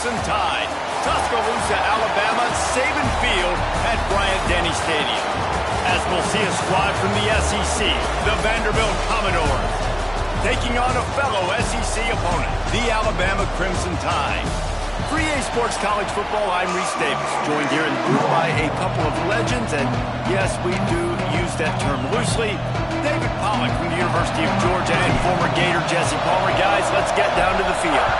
Crimson Tide. Tuscaloosa, Alabama, Saban Field at Bryant-Denny Stadium. As we'll see a squad from the SEC, the Vanderbilt Commodores, taking on a fellow SEC opponent, the Alabama Crimson Tide. For EA Sports College Football, I'm Reese Davis, joined here in the booth by a couple of legends, and yes, we do use that term loosely. David Pollack from the University of Georgia and former Gator Jesse Palmer. Guys, let's get down to the field.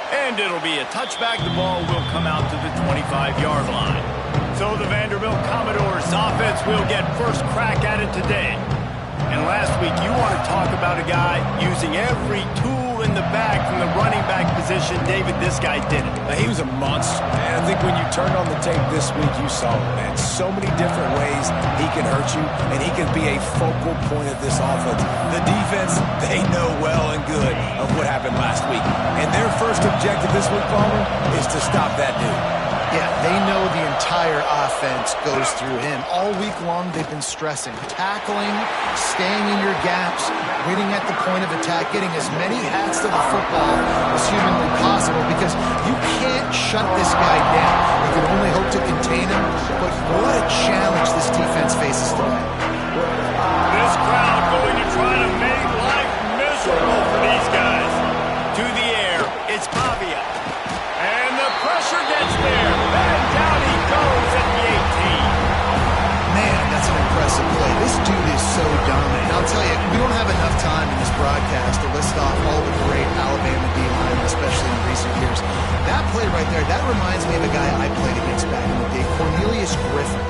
And it'll be a touchback. The ball will come out to the 25-yard line. So the Vanderbilt Commodores offense will get first crack at it today. And last week, you want to talk about a guy using every tool in the bag from the running back position. David, this guy did it. He was a monster, man. I think when you turned on the tape this week, you saw it, man. So many different ways he can hurt you, and he can be a focal point of this offense. The defense, they know well and good of what happened last week. And their first objective this week, Palmer, is to stop that dude. Yeah, they know the entire offense goes through him. All week long, they've been stressing. Tackling, staying in your gaps, waiting at the point of attack, getting as many hats to the football as humanly possible, because you can't shut this guy down. You can only hope to contain him, but what a challenge this defense faces today. This crowd going to try to make life miserable for these guys. To the air, it's Pavia. And the pressure gets there. And down he goes at the 18. Man, that's an impressive play. This dude is so dominant. I'll tell you, we don't have enough time in this broadcast to list off all the great Alabama D-line, especially in recent years. That play right there, that reminds me of a guy I played against back in the day, Cornelius Griffin,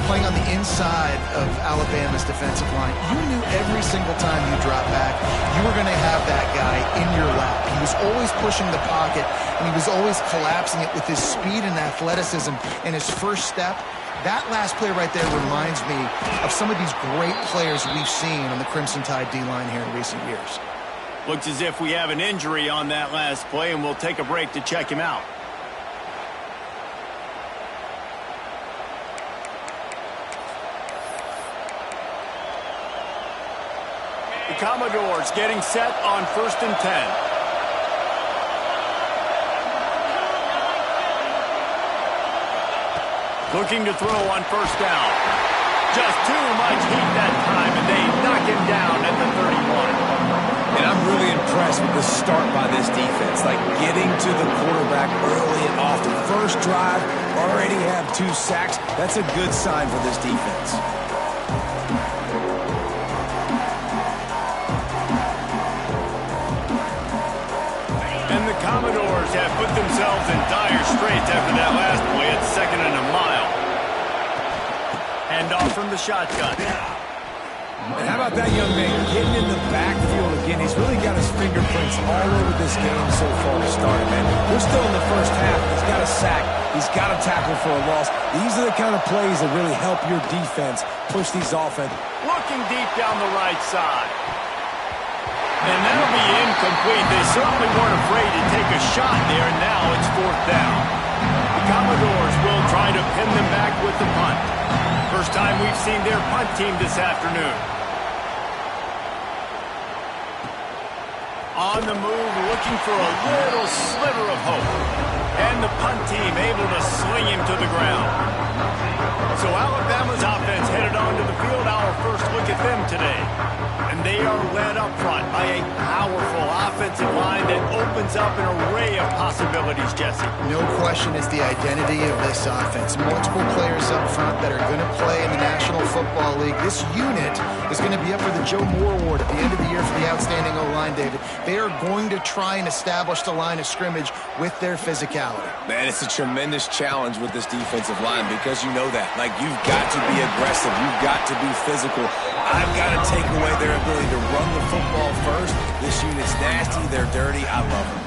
playing on the inside of Alabama's defensive line. You knew every single time you dropped back, you were going to have that guy in your lap. He was always pushing the pocket, and he was always collapsing it with his speed and athleticism and his first step. That last play right there reminds me of some of these great players we've seen on the Crimson Tide D-line here in recent years. Looks as if we have an injury on that last play, and we'll take a break to check him out. The Commodores getting set on 1st and 10. Looking to throw on 1st down. Just too much heat that time, and they knock him down at the 31. And I'm really impressed with the start by this defense. Like getting to the quarterback early and often. First drive, already have 2 sacks. That's a good sign for this defense. And the Commodores have put themselves in dire straits after that last play at 2nd and a mile. Hand off from the shotgun. And how about that young man getting in the backfield again? He's really got his fingerprints all over this game so far to start, man. We're still in the first half. He's got a sack. He's got a tackle for a loss. These are the kind of plays that really help your defense push these offense. Looking deep down the right side. And that'll be incomplete. They certainly weren't afraid to take a shot there, and now it's 4th down. The Commodores will try to pin them back with the punt. First time we've seen their punt team this afternoon. On the move, looking for a little sliver of hope. And the punt team able to sling him to the ground. So Alabama's offense headed onto the field. Our first look at them today. And they are led up front by a powerful offensive line that opens up an array of possibilities, Jesse. No question is the identity of this offense. Multiple players up front that are going to play in the National Football League. This unit is going to be up for the Joe Moore Award at the end of the year for the outstanding O-line, David. They are going to try and establish the line of scrimmage with their physicality. Man, it's a tremendous challenge with this defensive line because you know that. Like, you've got to be aggressive. You've got to be physical. I've got to take away their ability to run the football first. This unit's nasty. They're dirty. I love them.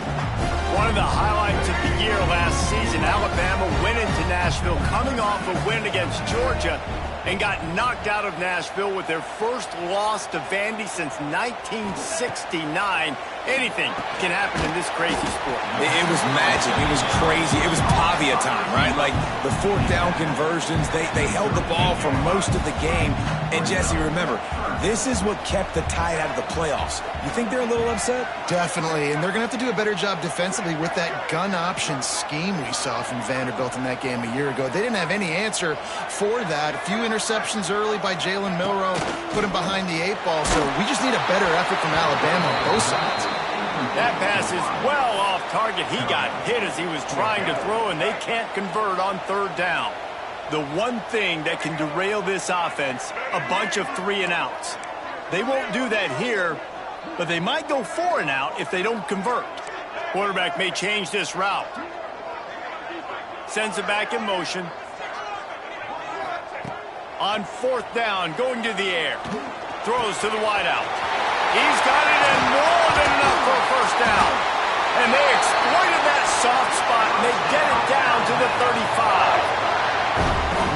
One of the highlights of the year last season, Alabama went into Nashville coming off a win against Georgia and got knocked out of Nashville with their first loss to Vandy since 1969. Anything can happen in this crazy sport. It was magic. It was crazy. It was Pavia time, right? Like the 4th down conversions, they held the ball for most of the game. And Jesse, remember, This is what kept the Tide out of the playoffs. You think they're a little upset? Definitely, and they're going to have to do a better job defensively with that gun option scheme we saw from Vanderbilt in that game a year ago. They didn't have any answer for that. A few interceptions early by Jalen Milroe put him behind the 8 ball, so we just need a better effort from Alabama on both sides. That pass is well off target. He got hit as he was trying to throw, and they can't convert on 3rd down. The one thing that can derail this offense, a bunch of 3-and-outs. They won't do that here, but they might go 4-and-out if they don't convert. Quarterback may change this route. Sends it back in motion. On 4th down, going to the air. Throws to the wideout. He's got it in more than enough for a 1st down. And they exploited that soft spot, and they get it down to the 35.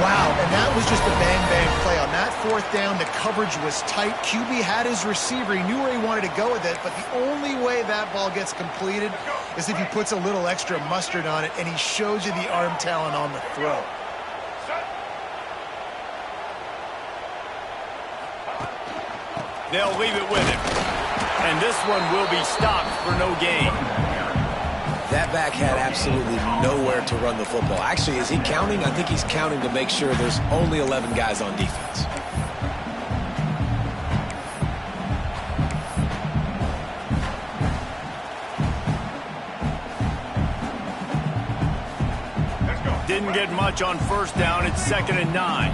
Wow, and that was just a bang-bang play. On that 4th down, the coverage was tight. QB had his receiver. He knew where he wanted to go with it, but the only way that ball gets completed is if he puts a little extra mustard on it, and he shows you the arm talent on the throw. They'll leave it with him. And this one will be stopped for no gain. That back had absolutely nowhere to run the football. Actually, is he counting? I think he's counting to make sure there's only 11 guys on defense. Didn't get much on 1st down. It's 2nd and 9.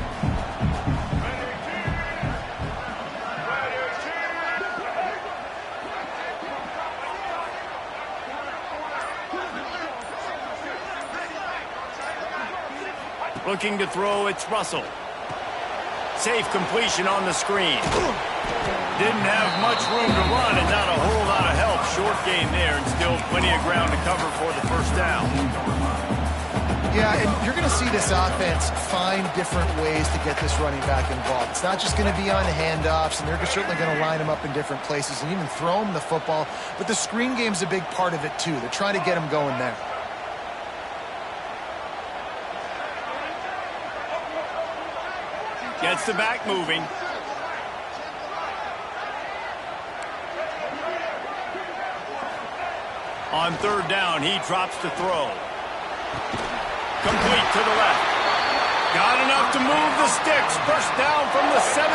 Looking to throw, it's Russell. Safe completion on the screen. Didn't have much room to run and not a whole lot of help. Short gain there and still plenty of ground to cover for the 1st down. Yeah, and you're going to see this offense find different ways to get this running back involved. It's not just going to be on handoffs, and they're certainly going to line him up in different places and even throw him the football. But the screen game's a big part of it, too. They're trying to get him going there. Gets the back moving. On 3rd down, he drops to throw. Complete to the left. Got enough to move the sticks. 1st down from the 17.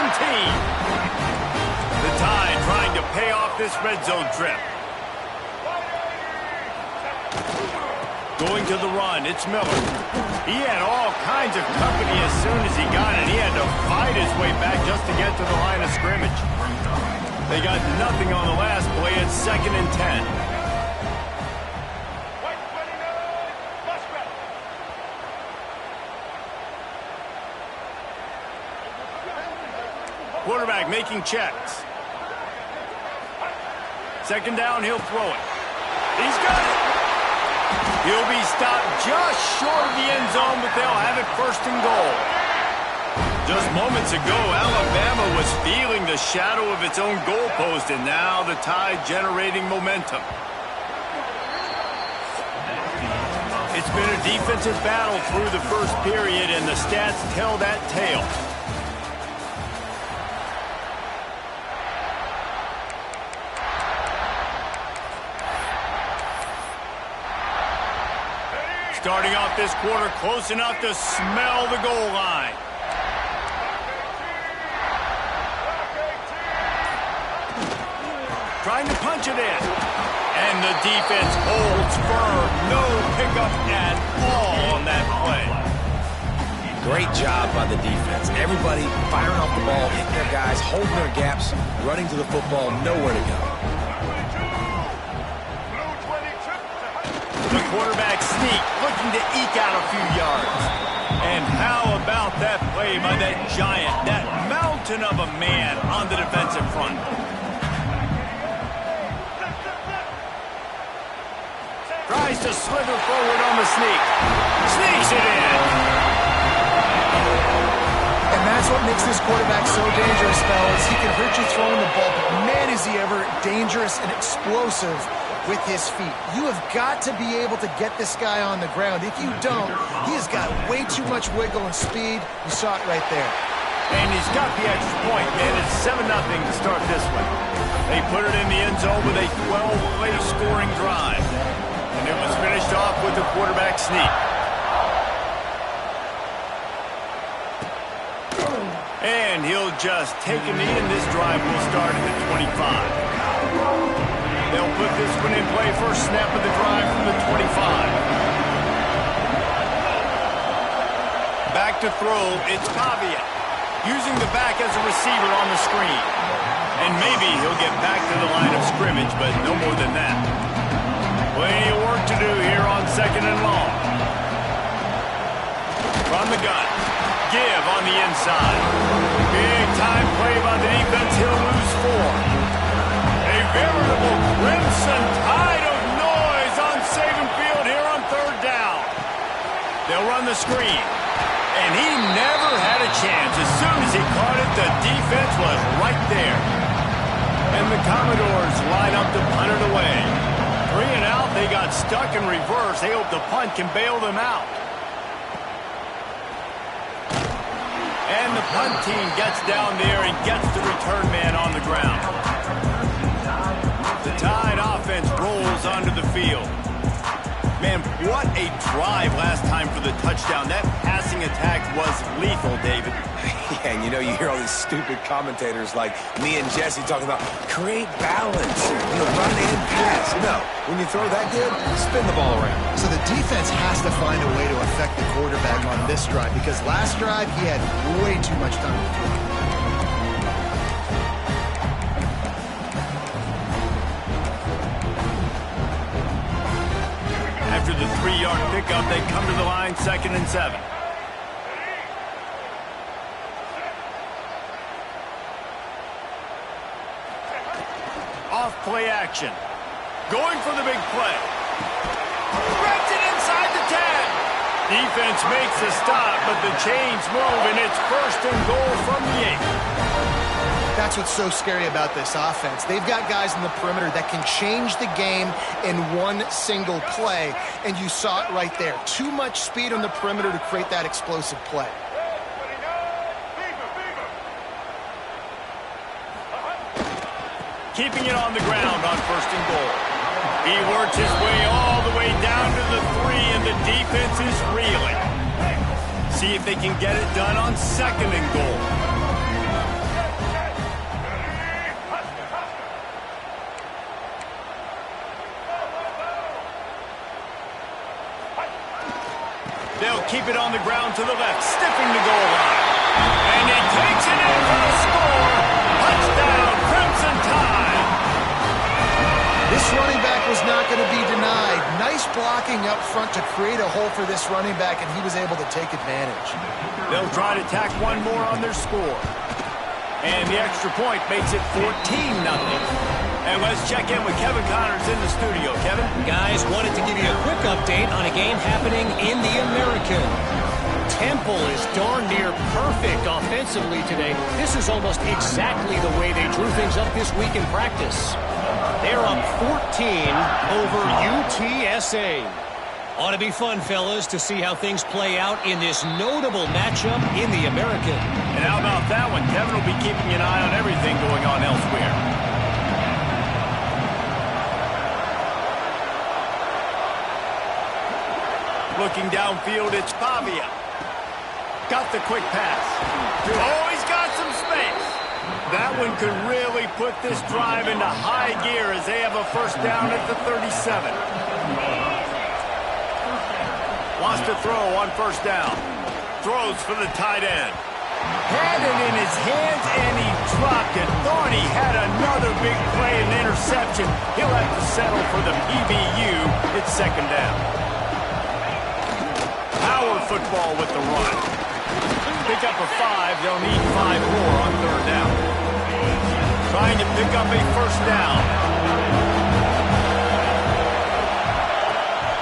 The Tide trying to pay off this red zone trip. Going to the run, it's Miller. He had all kinds of company as soon as he got it. He had to fight his way back just to get to the line of scrimmage. They got nothing on the last play. It's 2nd and 10. Quarterback making checks. 2nd down, he'll throw it. He's got it. He'll be stopped just short of the end zone, but they'll have it 1st and goal. Just moments ago, Alabama was feeling the shadow of its own goalpost, and now the Tide generating momentum. It's been a defensive battle through the 1st period, and the stats tell that tale. Starting off this quarter close enough to smell the goal line. Trying to punch it in. And the defense holds firm. No pickup at all on that play. Great job by the defense. Everybody firing off the ball, hitting their guys, holding their gaps, running to the football, nowhere to go. The quarterback sneak, looking to eke out a few yards. And how about that play by that giant, that mountain of a man on the defensive front? Tries to slither forward on the sneak. Sneaks it in. And that's what makes this quarterback so dangerous, fellas. He can hurt you throwing the ball, but man, is he ever dangerous and explosive with his feet. You have got to be able to get this guy on the ground. If you don't, he has got way too much wiggle and speed. You saw it right there. And he's got the extra point, man. It's 7-0 to start this one. They put it in the end zone with a 12-play scoring drive. And it was finished off with a quarterback sneak. And he'll just take a knee, and this drive will start at the 25. They'll put this one in play first snap of the drive from the 25. Back to throw, it's Pavia. Using the back as a receiver on the screen. And maybe he'll get back to the line of scrimmage, but no more than that. Plenty of work to do here on 2nd and long. From the gun. Give on the inside. Big time play by the defense. He'll lose 4. A veritable crimson tide of noise on Saban Field here on 3rd down. They'll run the screen. And he never had a chance. As soon as he caught it, the defense was right there. And the Commodores line up to punt it away. 3 and out, they got stuck in reverse. They hope the punt can bail them out. And the punt team gets down there and gets the return man on the ground. The Tide offense rolls onto the field. Man, what a drive last time for the touchdown. That passing attack was lethal, David. Yeah, and you hear all these stupid commentators like me and Jesse talking about create balance, run and pass. No, when you throw that good, spin the ball around. So the defense has to find a way to affect the quarterback on this drive because last drive he had way too much time to throw. After the 3-yard pickup, they come to the line, 2nd and 7. Off play action. Going for the big play. Threads it inside the 10. Defense makes a stop, but the chains move, and it's 1st and goal from the 8. That's what's so scary about this offense. They've got guys in the perimeter that can change the game in one single play, and you saw it right there. Too much speed on the perimeter to create that explosive play. Keeping it on the ground on 1st and goal. He works his way all the way down to the 3, and the defense is reeling. See if they can get it done on 2nd and goal. They'll keep it on the ground to the left, stiffing the goal line. And he takes it in for the score. Touchdown, Crimson Tide. This running back was not going to be denied. Nice blocking up front to create a hole for this running back, and he was able to take advantage. They'll try to tack one more on their score. And the extra point makes it 14-0. And let's check in with Kevin Connors in the studio. Kevin? Guys, wanted to give you a quick update on a game happening in the American. Temple is darn near perfect offensively today. This is almost exactly the way they drew things up this week in practice. They're up 14 over UTSA. Ought to be fun, fellas, to see how things play out in this notable matchup in the American. And how about that one? Kevin will be keeping an eye on everything going on elsewhere. Looking downfield, it's Pavia. Got the quick pass. Oh, he's got some space. That one could really put this drive into high gear as they have a 1st down at the 37. Wants to throw on 1st down. Throws for the tight end. Had it in his hands and he dropped it. Thought he had another big play and interception. He'll have to settle for the PBU. It's 2nd down. Power football with the run. Pick up a 5. They'll need 5 more on 3rd down. Trying to pick up a 1st down.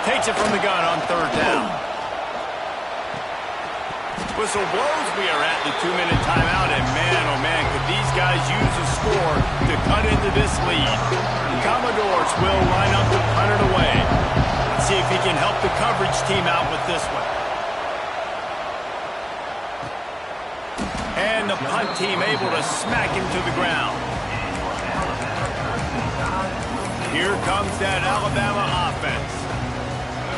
Takes it from the gun on 3rd down. Whistle blows. We are at the 2-minute timeout, and man, oh man, could these guys use a score to cut into this lead. The Commodores will line up to punt it away. Let's see if he can help the coverage team out with this one. And the punt team able to smack him to the ground. Here comes that Alabama offense.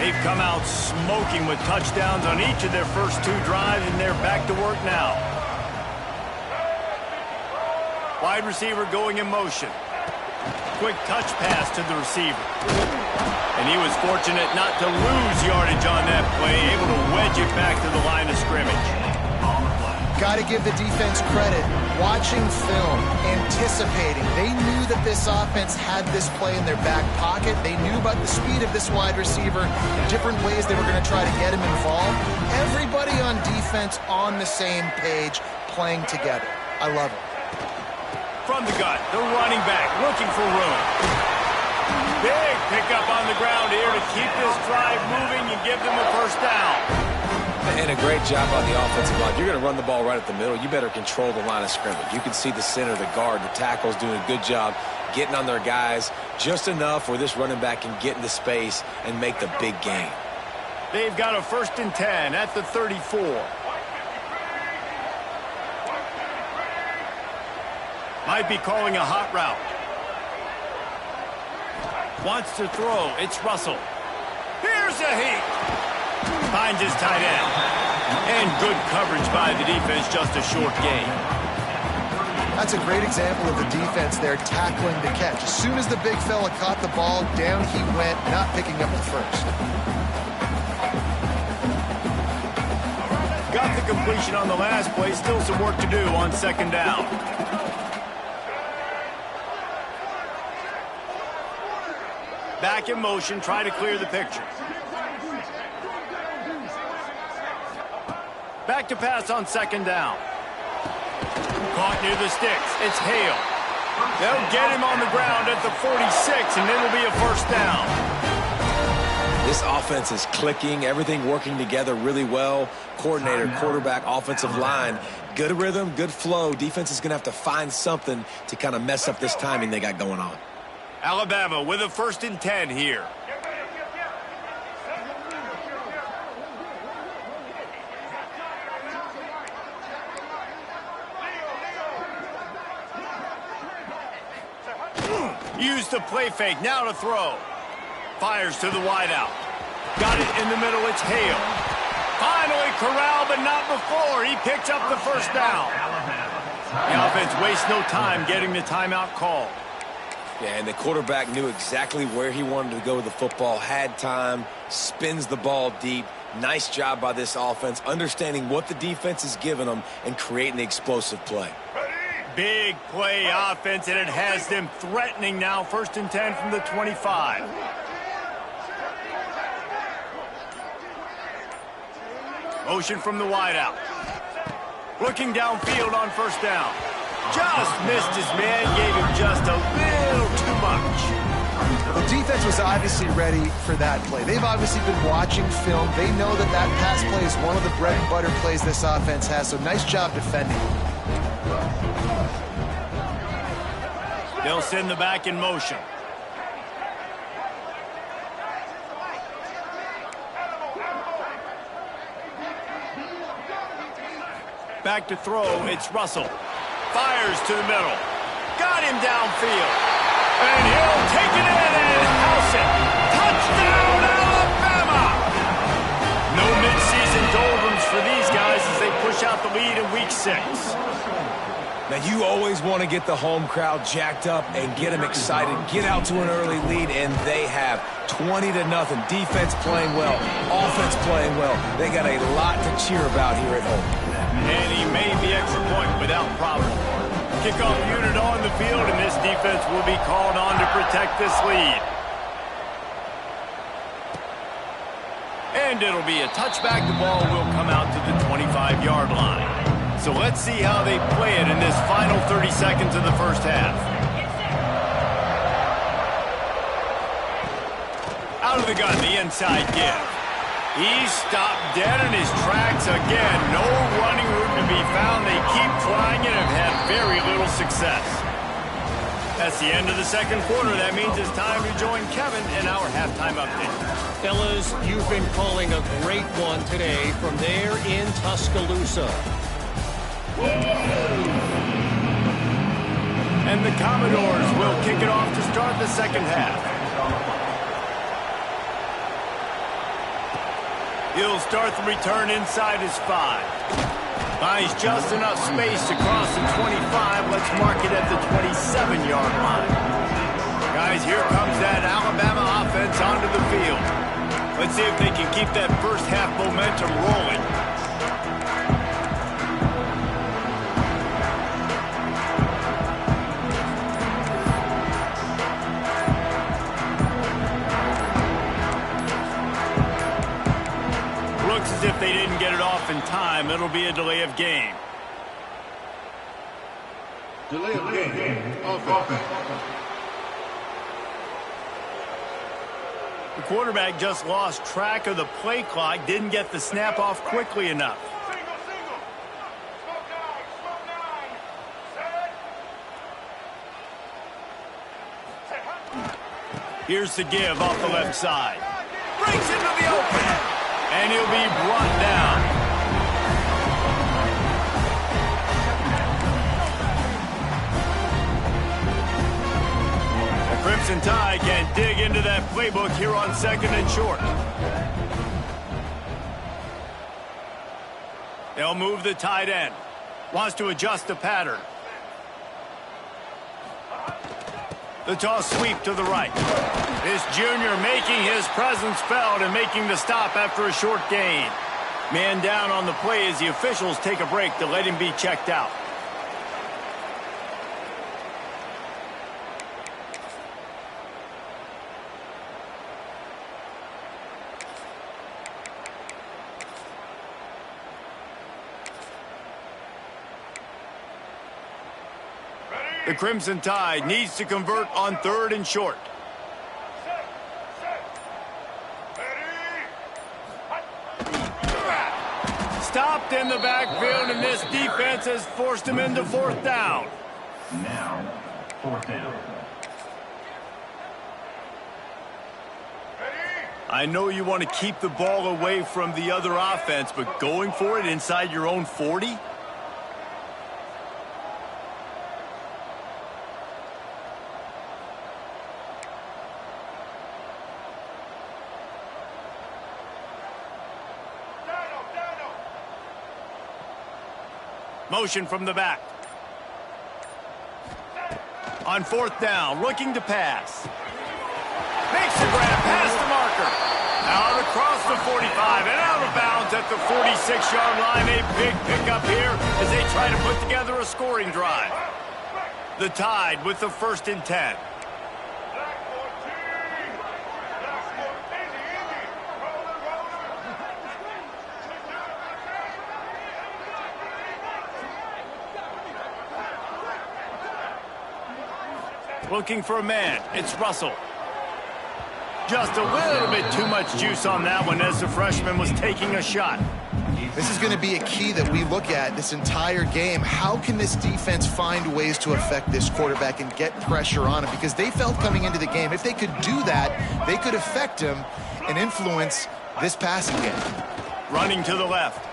They've come out smoking with touchdowns on each of their first 2 drives, and they're back to work now. Wide receiver going in motion. Quick touch pass to the receiver. And he was fortunate not to lose yardage on that play, able to wedge it back to the line of scrimmage. Got to give the defense credit. Watching film, anticipating. They knew that this offense had this play in their back pocket. They knew about the speed of this wide receiver, different ways they were going to try to get him involved. Everybody on defense on the same page, playing together. I love it. From the gun, the running back looking for room. Big pickup on the ground here to keep this drive moving and give them a first down. And a great job on the offensive line. You're going to run the ball right at the middle. You better control the line of scrimmage. You can see the center, the guard, the tackles doing a good job getting on their guys just enough where this running back can get into space and make the big gain. They've got a 1st and 10 at the 34. Might be calling a hot route. Wants to throw. It's Russell. Here's a heat. Finds his tight end. And good coverage by the defense, just a short gain. That's a great example of the defense there tackling the catch. As soon as the big fella caught the ball, down he went, not picking up the first. Got the completion on the last play. Still some work to do on 2nd down. Back in motion, try to clear the picture. Back to pass on 2nd down. Caught near the sticks. It's Hale. They'll get him on the ground at the 46, and it'll be a first down. This offense is clicking, everything working together really well. Coordinator, quarterback, offensive line, good rhythm, good flow. Defense is going to have to find something to kind of mess up this timing they got going on. Alabama with a 1st and 10 here. Use the play fake, now to throw. Fires to the wideout. Got it in the middle, it's Hale. Finally corralled, but not before. He picks up the first down. The offense wastes no time getting the timeout call. Yeah, and the quarterback knew exactly where he wanted to go with the football, had time, spins the ball deep. Nice job by this offense, understanding what the defense is giving them and creating the explosive play. Big play offense, and it has them threatening now. 1st and 10 from the 25. Motion from the wideout. Looking downfield on 1st down. Just missed his man, gave him just a little too much. The defense was obviously ready for that play. They've obviously been watching film. They know that that pass play is one of the bread and butter plays this offense has, so nice job defending. They'll send the back in motion. Back to throw, it's Russell. Fires to the middle. Got him downfield. And he'll take it in and house it. Touchdown, Alabama! No midseason doldrums for these guys as they push out the lead in Week 6. Now, you always want to get the home crowd jacked up and get them excited, get out to an early lead, and they have 20-0. Defense playing well, offense playing well. They got a lot to cheer about here at home. And he made the extra point without problem. Kickoff unit on the field, and this defense will be called on to protect this lead. And it'll be a touchback. The ball will come out to the 25-yard line. So let's see how they play it in this final 30 seconds of the first half. Out of the gun, the inside give. He's stopped dead in his tracks again. No running room to be found. They keep trying it and have had very little success. That's the end of the second quarter. That means it's time to join Kevin in our halftime update. Fellas, you've been calling a great one today from there in Tuscaloosa. And the Commodores will kick it off to start the second half. He'll start the return inside his 5. Finds just enough space to cross the 25. Let's mark it at the 27-yard line. Guys, here comes that Alabama offense onto the field. Let's see if they can keep that first half momentum rolling. Looks as if they didn't get it off in time. It'll be a delay of game. Delay of game. Offense. The quarterback just lost track of the play clock, didn't get the snap off quickly enough. Here's the give off the left side. Breaks into the open, and he'll be brought down. Crimson Tide can dig into that playbook here on second and short. They'll move the tight end. Wants to adjust the pattern. The toss sweep to the right. This junior making his presence felt and making the stop after a short gain. Man down on the play as the officials take a break to let him be checked out. The Crimson Tide needs to convert on third and short. Stopped in the backfield, and this defense has forced him into fourth down. Now, fourth down. I know you want to keep the ball away from the other offense, but going for it inside your own 40? Motion from the back. On fourth down, looking to pass. Makes the grab past the marker. Out across the 45 and out of bounds at the 46-yard line. A big pickup here as they try to put together a scoring drive. The Tide with the 1st and 10. Looking for a man. It's Russell. Just a little bit too much juice on that one as the freshman was taking a shot. This is going to be a key that we look at this entire game. How can this defense find ways to affect this quarterback and get pressure on him? Because they felt coming into the game, if they could do that, they could affect him and influence this passing game. Running to the left.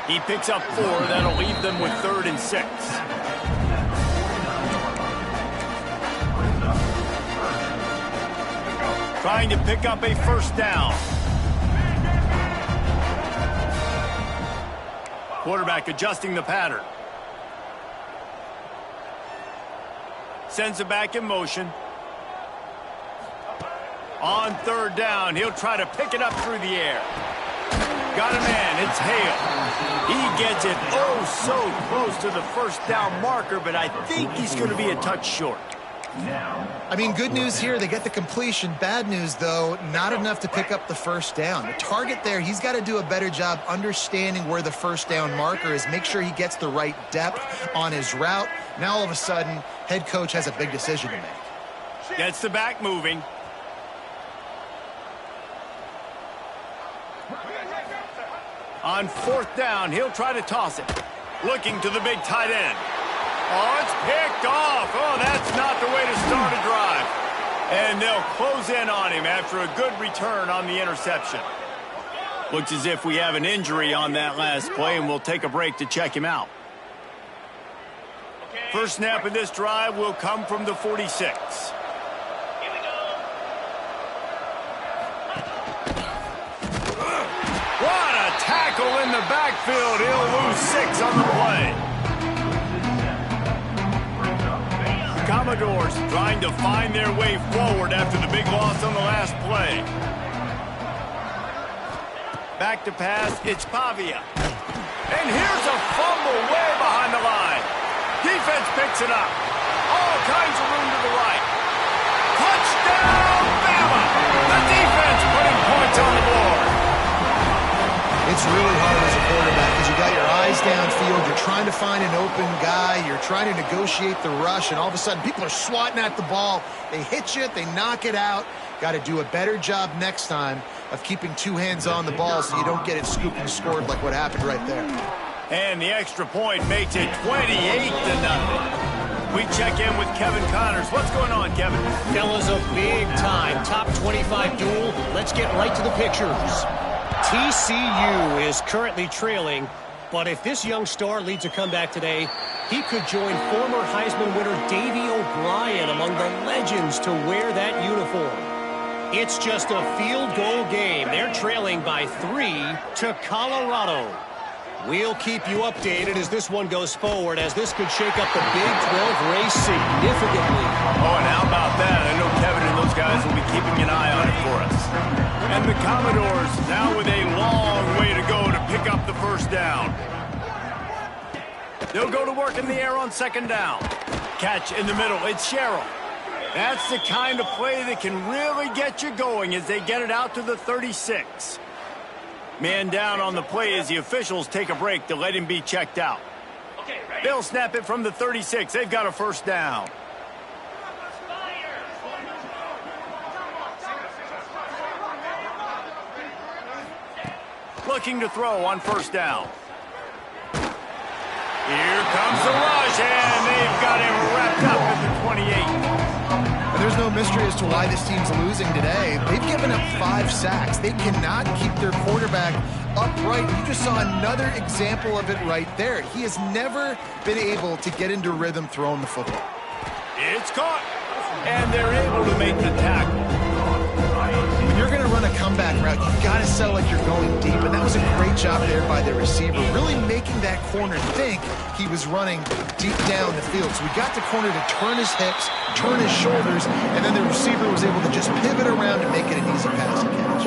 He picks up 4. That'll leave them with 3rd and 6. Trying to pick up a first down. Quarterback adjusting the pattern. Sends it back in motion. On third down, he'll try to pick it up through the air. Got a man, it's Hale. He gets it oh so close to the first down marker, but I think he's going to be a touch short. I mean, good news here, they get the completion. Bad news, though, not enough to pick up the first down. The target there, he's got to do a better job understanding where the first down marker is, make sure he gets the right depth on his route. Now, all of a sudden, head coach has a big decision to make. Gets the back moving. On fourth down, he'll try to toss it. Looking to the big tight end. Oh, it's picked off. Oh, that's not the way to start a drive. And they'll close in on him after a good return on the interception. Looks as if we have an injury on that last play, and we'll take a break to check him out. First snap of this drive will come from the 46. What a tackle in the backfield. He'll lose 6 on the play. The Commodores trying to find their way forward after the big loss on the last play. Back to pass, it's Pavia. And here's a fumble way behind the line. Defense picks it up. All kinds of room to the right. Touchdown, Bama! The defense putting points on the board. It's really hard as a quarterback because you got your eyes downfield. You're trying to find an open guy. You're trying to negotiate the rush, and all of a sudden people are swatting at the ball. They hit you, they knock it out. Got to do a better job next time of keeping 2 hands on the ball so you don't get it scooped and scored like what happened right there. And the extra point makes it 28-0. We check in with Kevin Connors. What's going on, Kevin? Fellas, a big-time top 25 duel. Let's get right to the pictures. TCU is currently trailing, but if this young star leads a comeback today, he could join former Heisman winner Davey O'Brien among the legends to wear that uniform. It's just a field goal game. They're trailing by 3 to Colorado. We'll keep you updated as this one goes forward, as this could shake up the Big 12 race significantly. Oh, and how about that? I know Kevin and those guys will be keeping an eye on it for us. And the Commodores now with a long way to go to pick up the first down. They'll go to work in the air on second down. Catch in the middle. It's Sherrill. That's the kind of play that can really get you going as they get it out to the 36. Man down on the play as the officials take a break to let him be checked out. They'll snap it from the 36. They've got a first down. Looking to throw on first down. Here comes the rush, and they've got him wrapped up at the 28. And there's no mystery as to why this team's losing today. They've given up 5 sacks. They cannot keep their quarterback upright. You just saw another example of it right there. He has never been able to get into rhythm throwing the football. It's caught, and they're able to make the tackle. When you're going to run a comeback route, you've got to sell like you're going deep, and that was a great job there by the receiver, really making that corner think he was running deep down the field. So we got the corner to turn his hips, turn his shoulders, and then the receiver was able to just pivot around and make it an easy pass and catch.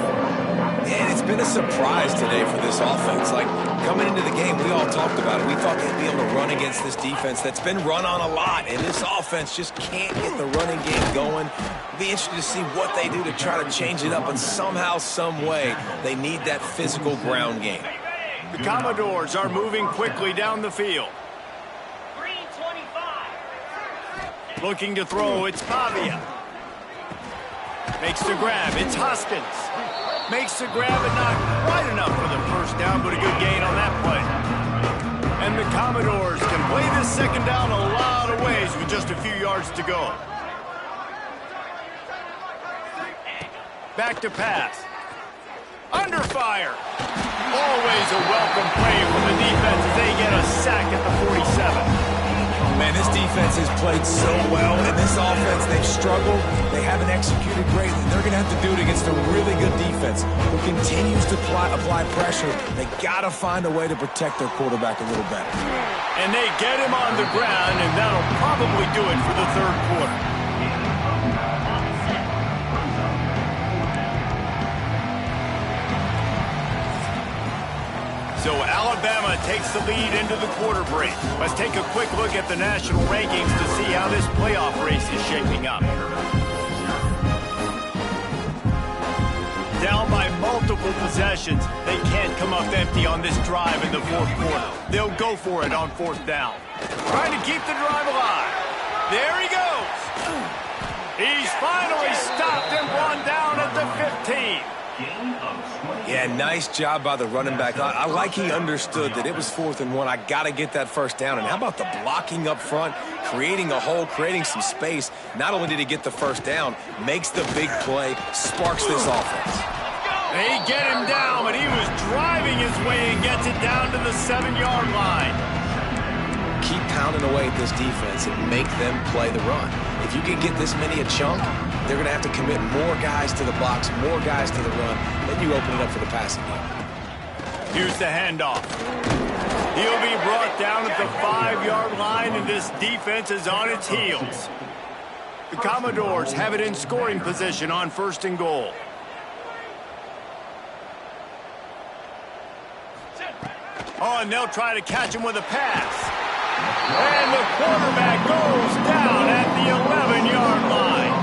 And it's been a surprise today for this offense. Like, coming into the game, we all talked about it. We thought they'd be able to run against this defense that's been run on a lot, and this offense just can't get the running game going. It'll be interesting to see what they do to try to change it up, and somehow, some way, they need that physical ground game. The Commodores are moving quickly down the field. Looking to throw, it's Pavia. Makes the grab, it's Hoskins. Makes the grab and not quite enough for the first down, but a good gain on that play. And the Commodores can play this second down a lot of ways with just a few yards to go. Back to pass. Under fire. Always a welcome play from the defense as they get a sack at the 47. Man, this defense has played so well, and this offense, they've struggled. They haven't executed greatly. They're going to have to do it against a really good defense who continues to apply pressure. They got to find a way to protect their quarterback a little better. And they get him on the ground, and that'll probably do it for the third quarter. So Alabama takes the lead into the quarter break. Let's take a quick look at the national rankings to see how this playoff race is shaping up. Down by multiple possessions, they can't come up empty on this drive in the fourth quarter. They'll go for it on fourth down. Trying to keep the drive alive. There he goes. He's finally stopped and brought down at the 15. Yeah, nice job by the running back. I like he understood that it was 4th and 1. I got to get that first down. And how about the blocking up front, creating a hole, creating some space. Not only did he get the first down, makes the big play, sparks this offense. They get him down, but he was driving his way and gets it down to the 7-yard line. Keep pounding away at this defense and make them play the run. If you can get this many a chunk, they're going to have to commit more guys to the box, more guys to the run, then you open it up for the passing game. Here's the handoff. He'll be brought down at the 5-yard line, and this defense is on its heels. The Commodores have it in scoring position on 1st and goal. Oh, and they'll try to catch him with a pass. And the quarterback goes down at the 11-yard line.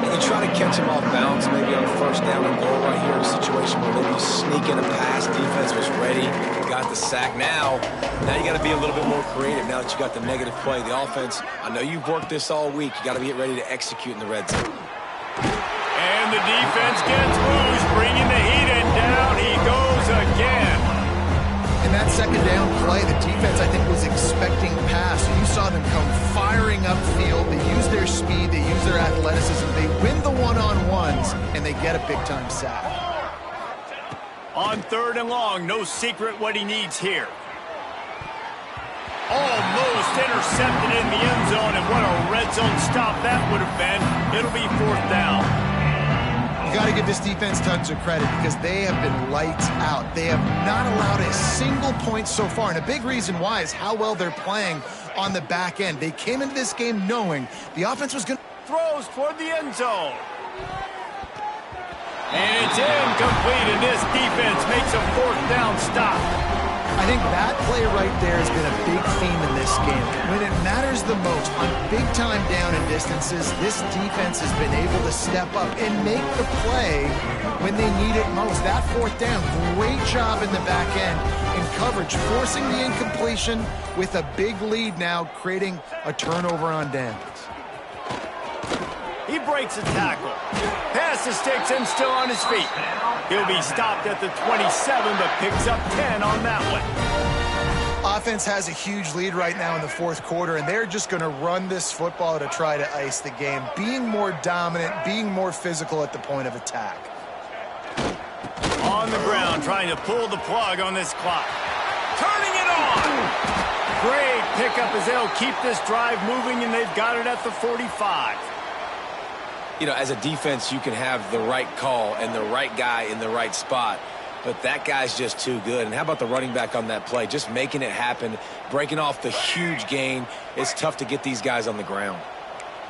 And you try to catch him off balance, maybe on 1st down and goal right here in a situation where maybe you sneak in a pass, defense was ready, got the sack. Now you got to be a little bit more creative now that you got the negative play. The offense, I know you've worked this all week. You got to get ready to execute in the red zone. And the defense gets loose, bringing the heat, and down he goes again. In that 2nd down play, the defense, I think, was expecting pass. You saw them come firing upfield. They use their speed. They use their athleticism. They win the one-on-ones, and they get a big-time sack. On 3rd and long, no secret what he needs here. Almost intercepted in the end zone, and what a red zone stop that would have been. It'll be 4th down. You got to give this defense tons of credit because they have been lights out. They have not allowed a single point so far, and a big reason why is how well they're playing on the back end. They came into this game knowing the offense was going to... Throws toward the end zone. And it's incomplete, and this defense makes a 4th down stop. I think that play right there has been a big theme in this game. When it matters the most, on big-time down and distances, this defense has been able to step up and make the play when they need it most. That 4th down, great job in the back end in coverage, forcing the incompletion with a big lead now, creating a turnover on downs. He breaks a tackle. Pass the sticks and still on his feet. He'll be stopped at the 27, but picks up 10 on that one. Offense has a huge lead right now in the 4th quarter, and they're just going to run this football to try to ice the game, being more dominant, being more physical at the point of attack. On the ground, trying to pull the plug on this clock. Turning it on! Great pickup as they'll keep this drive moving, and they've got it at the 45. You know, as a defense, you can have the right call and the right guy in the right spot, but that guy's just too good. And how about the running back on that play? Just making it happen, breaking off the huge gain. It's tough to get these guys on the ground.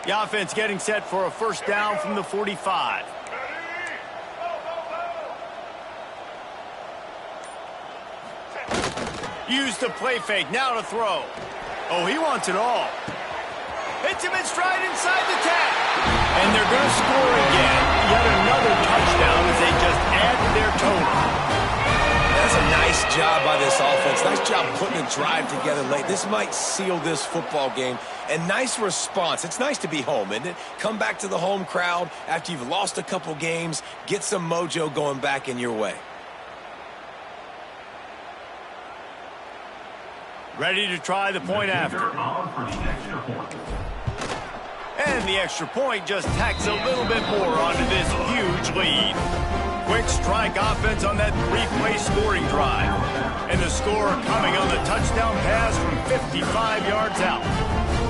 The offense getting set for a 1st down from the 45. Use the play fake, now to throw. Oh, he wants it all. Hits him in stride inside the 10. And they're going to score again. Yet another touchdown as they just add to their total. That's a nice job by this offense. Nice job putting a drive together late. This might seal this football game. And nice response. It's nice to be home, isn't it? Come back to the home crowd after you've lost a couple games. Get some mojo going back in your way. Ready to try the point after. And the extra point just tacks a little bit more onto this huge lead. Quick strike offense on that 3-play scoring drive. And the score coming on the touchdown pass from 55 yards out.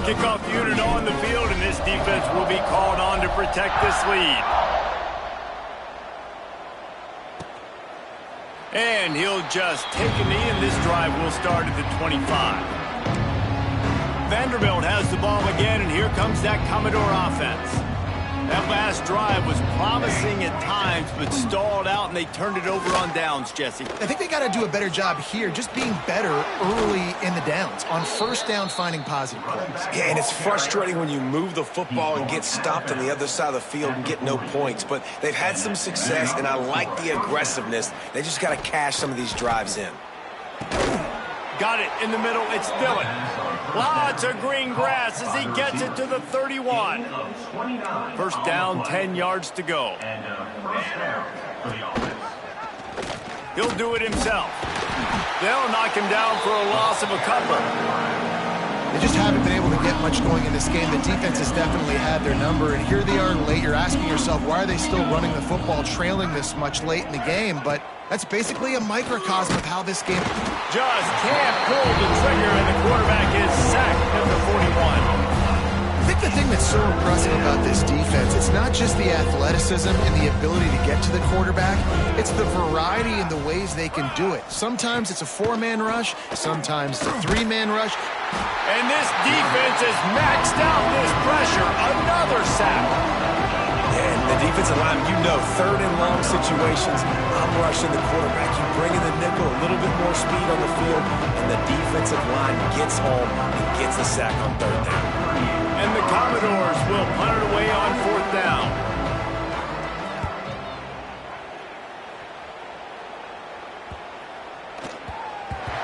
Kickoff unit on the field, and this defense will be called on to protect this lead. And he'll just take a knee, and this drive will start at the 25. Vanderbilt has the ball again, and here comes that Commodore offense. That last drive was promising at times, but stalled out, and they turned it over on downs, Jesse. I think they got to do a better job here, just being better early in the downs, on 1st down finding positive plays. Yeah, and it's frustrating when you move the football and get stopped on the other side of the field and get no points, but they've had some success, and I like the aggressiveness. They just got to cash some of these drives in. Got it in the middle. It's Dillon. Lots of green grass as he gets it to the 31. 1st down, 10 yards to go. He'll do it himself. They'll knock him down for a loss of a couple. They just haven't been able to get that much going in this game. The defense has definitely had their number, and here they are late. You're asking yourself, why are they still running the football, trailing this much late in the game? But that's basically a microcosm of how this game... Just can't pull the trigger, and the quarterback is sacked at the 41. I think the thing that's so impressive about this defense, it's not just the athleticism and the ability to get to the quarterback, it's the variety in the ways they can do it. Sometimes it's a 4-man rush, sometimes it's a 3-man rush. And this defense has maxed out this pressure. Another sack. And the defensive line, you know, third and long situations, I'm rushing the quarterback. You bring in the nickel, a little bit more speed on the field, and the defensive line gets home and gets the sack on third down. And the Commodores will punt it away on fourth down.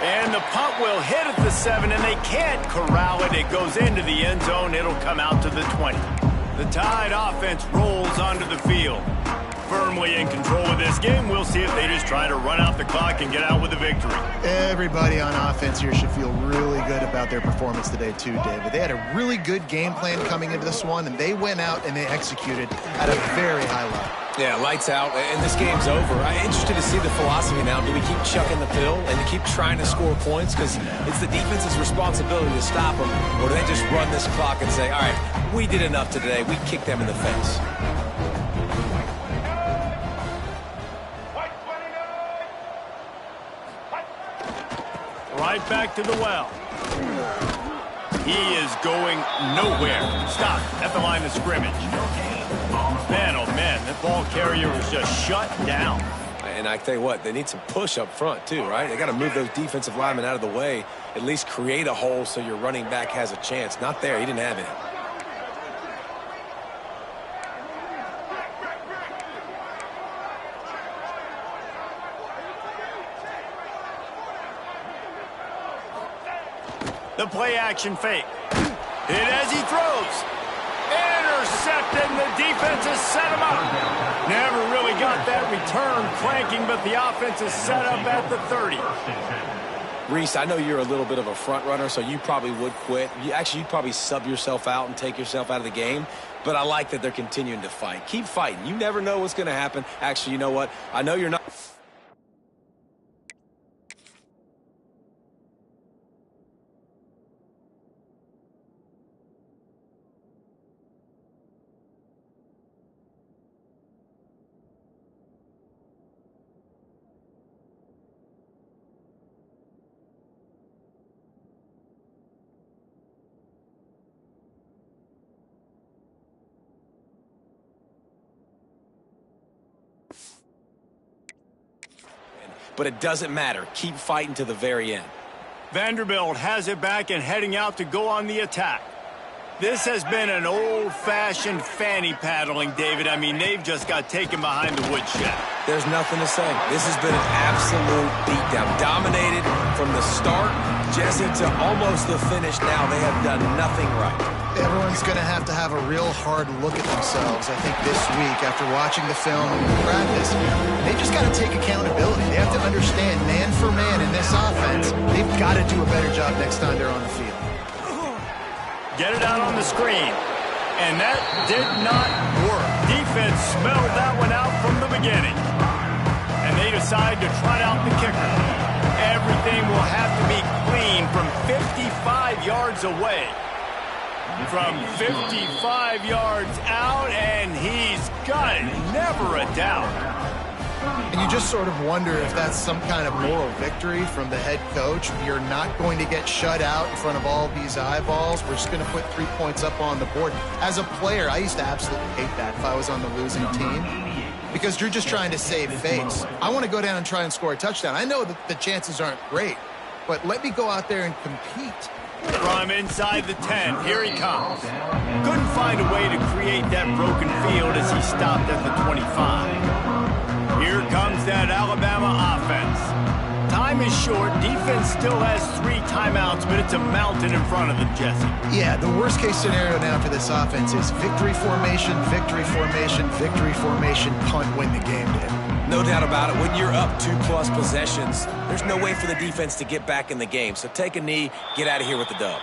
And the punt will hit at the 7, and they can't corral it. It goes into the end zone. It'll come out to the 20. The Tide offense rolls onto the field. Firmly in control of this game. We'll see if they just try to run out the clock and get out with a victory. Everybody on offense here should feel really good about their performance today too, David. They had a really good game plan coming into this one, and they went out and they executed at a very high level. Yeah, lights out, and this game's over. I'm interested to see the philosophy now. Do we keep chucking the pill and keep trying to score points? Because it's the defense's responsibility to stop them. Or do they just run this clock and say, all right, we did enough today. We kicked them in the face. Right back to the well. He is going nowhere. Stop at the line of scrimmage. Man, oh man, that ball carrier was just shut down. And I tell you what, they need some push up front too, right? They got to move those defensive linemen out of the way, at least create a hole so your running back has a chance. Not there, he didn't have it. The play action fake. Hit as he throws. Intercepted, and the defense has set him up. Never really got that return cranking, but the offense is set up at the 30. Reese, I know you're a little bit of a front runner, so you probably would quit. You'd probably sub yourself out and take yourself out of the game. But I like that they're continuing to fight. Keep fighting. You never know what's going to happen. Actually, you know what? I know you're not... But it doesn't matter. Keep fighting to the very end. Vanderbilt has it back and heading out to go on the attack. This has been an old-fashioned fanny paddling, David. I mean, they've just got taken behind the woodshed. There's nothing to say. This has been an absolute beatdown. Dominated from the start, Jesse, to almost the finish now. They have done nothing right. Everyone's going to have a real hard look at themselves, I think, this week after watching the film and practice. They just got to take accountability. They have to understand, man for man in this offense, they've got to do a better job next time they're on the field. Get it out on the screen. And that did not work. Defense smelled that one out from the beginning. And they decide to trot out the kicker. Everything will have to be clean from 55 yards away. From 55 yards out, and he's got it. Never a doubt. And you just sort of wonder if that's some kind of moral victory from the head coach. You're not going to get shut out in front of all these eyeballs. We're just going to put 3 points up on the board. As a player, I used to absolutely hate that if I was on the losing team, because you're just trying to save face. I want to go down and try and score a touchdown. I know that the chances aren't great, but let me go out there and compete. From inside the 10, here he comes. Couldn't find a way to create that broken field as he stopped at the 25. Here comes that Alabama offense. Time is short. Defense still has 3 timeouts, but it's a mountain in front of them, Jesse. Yeah, the worst case scenario now for this offense is victory formation, punt, win the game, Dave. No doubt about it. When you're up 2+ possessions, there's no way for the defense to get back in the game. So take a knee, get out of here with the dub.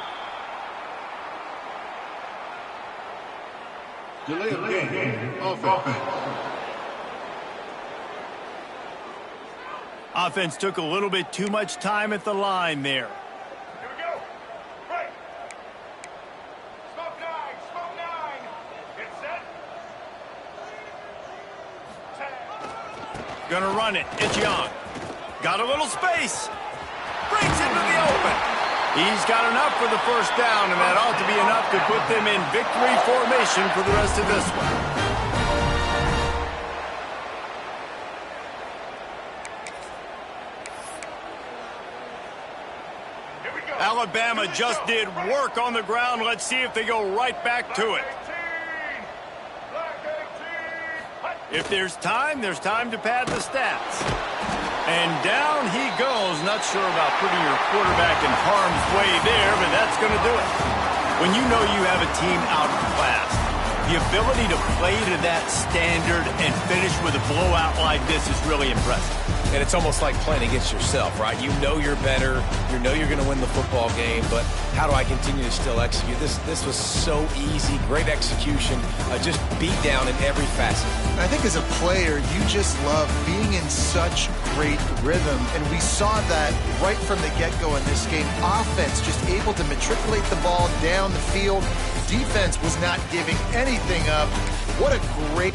Delay of game. Offense. Offense took a little bit too much time at the line there. Here we go. Right. Smoke nine. Get set. Gonna run it. It's Young. Got a little space. Brings into the open. He's got enough for the first down, and that ought to be enough to put them in victory formation for the rest of this one. Alabama just did work on the ground. Let's see if they go right back to it. If there's time to pad the stats. And down he goes. Not sure about putting your quarterback in harm's way there, but that's going to do it. When you know you have a team outclassed, the ability to play to that standard and finish with a blowout like this is really impressive. And it's almost like playing against yourself, right? You know you're better. You know you're going to win the football game, but how do I continue to still execute? This was so easy. Great execution. Just beat down in every facet. I think as a player, you just love being in such great rhythm, and we saw that right from the get-go in this game. Offense just able to matriculate the ball down the field. Defense was not giving anything up. What a great